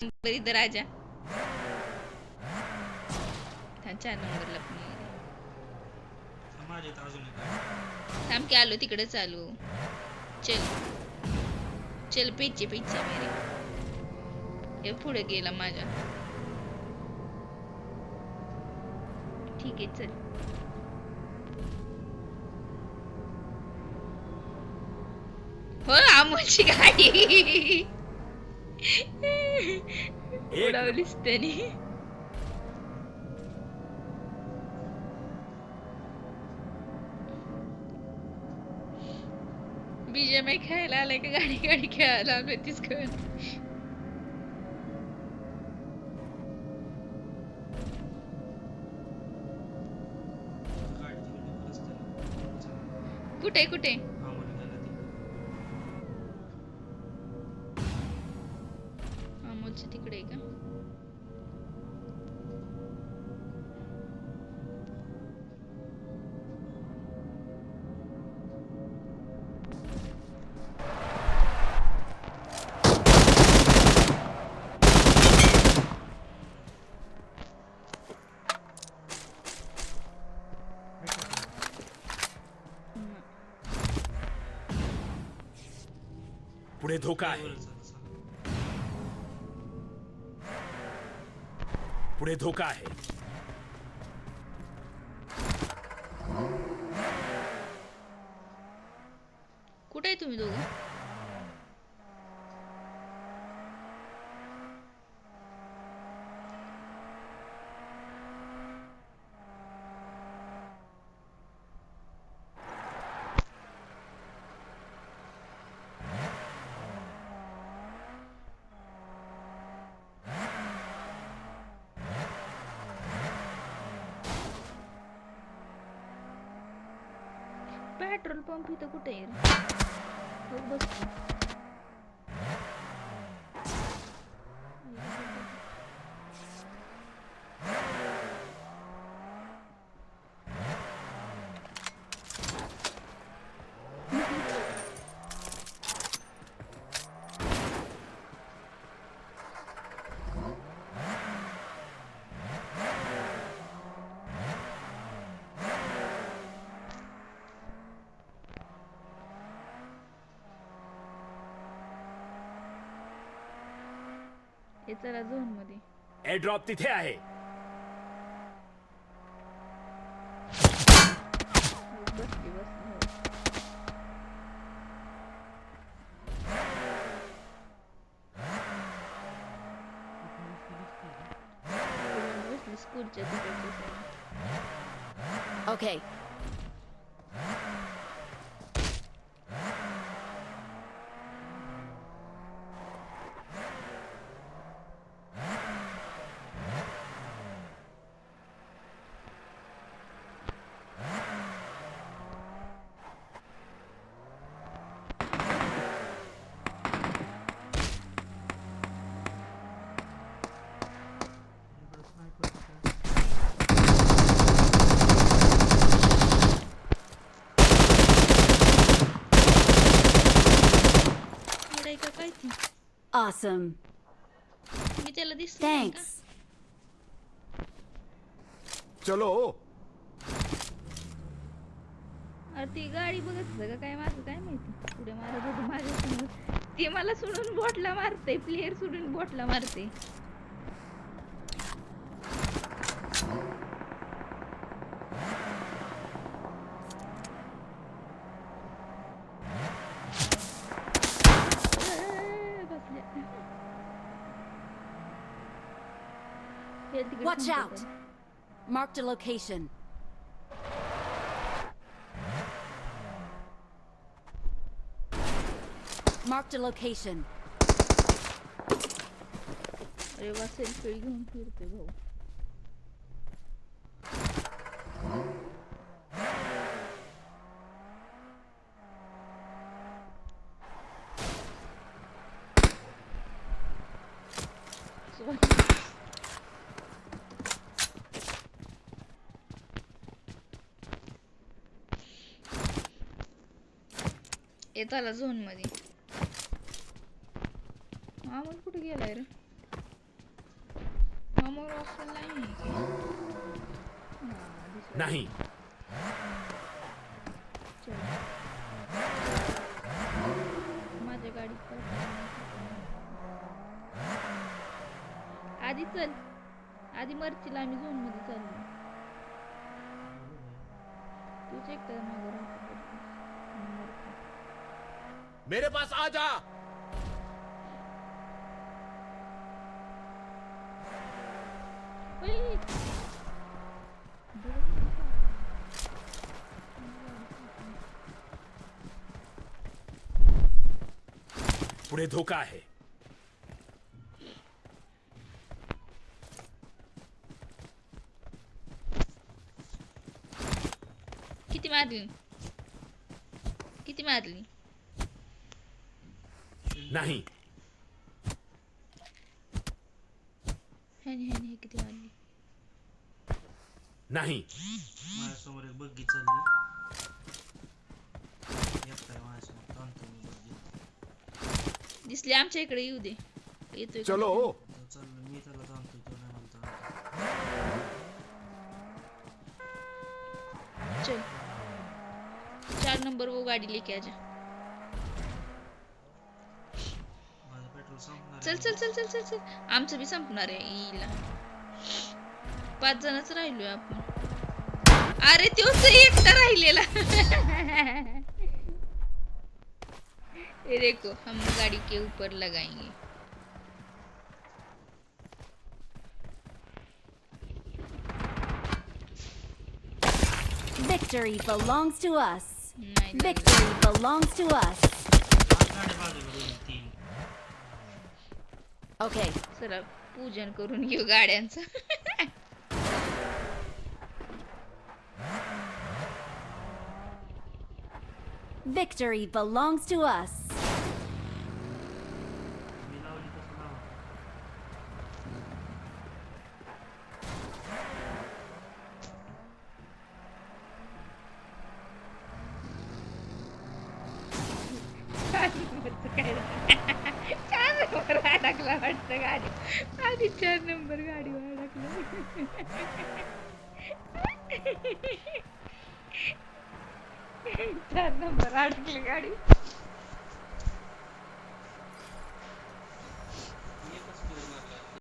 इथं राजा त्यांच्या नंबरला पण थांब की आलो तिकडे चालू चल चल पीछे पीछे मेरे हे पुढे गेला माझ्या ठीक आहे चल हो अमोलची गाडी उडवलीस त्याने बीजेएमआय खेळायला आलाय का गाडी गाडी खेळायला आलोय तीच कळ कुठे कुठे अमोलच्या तिकडे आहे का पुढे धोका आहे पुढे धोका आहे कुठे आहे तुम्ही दोघं पेट्रोल पंप इथं कुठे आहे रे? बघ बस हे चला झोन मध्ये एअर ड्रॉप तिथे आहे बस की बस स्कूलच्या तिकडच्या Okay. Awesome. मी त्याला दिसत Thanks. चलो अरे ती गाडी बघत होतं का काय माझं काय माहिती पुढे मारत होती माझ्या समोर ते मला सोडून बोटला मारते प्लेयर सोडून बोटला मारते Watch out. Marked a location. Marked a location. अरे वा सेल्फी घेऊन फिरते भाऊ येत आला झोन मध्ये हा मग कुठे गेलाय रे समोर असं नाही नहीं चल माझ्या गाडीत आधी चल आधी मरचीला आम्ही झोन मध्ये चाललो तूच एकटा मागं राहतो मेरे पास आ जा पुढे धोका आहे किती मारली किती मारली नहीं ह्याने किती मारली नहीं माझ्यासमोर एक बग्गी चालली एकटाय माझ्यासमोर ताणतो मी बग्गी दिसली आमच्या इकडे येऊ दे येतोय का? चलो तो चाललो मी त्याला ताणतोय तो नाही मला ताणतो चल 4 नंबर वो गाड़ी लेके आजा माझं पेट्रोल संपणार चल चल चल चल चल चल आमचं बी संपणार आहे ईला 5 जणच राहिलोय आपण अरे तोच एकटा राहिलेला ये देखो हम गाड़ी के ऊपर लगाएंगे Victory belongs to us. नाही लागलं. Victory belongs to us. गाडी बाजूला दोन तीन Okay. चला पूजन करून घेऊ गाड्यांचं Victory belongs to us. मी लावली तसं लावा चार नंबर अडकला वाटतं गाडी आधी 4 नंबर गाडीवर अडकलं 4 नंबर अडकली गाडी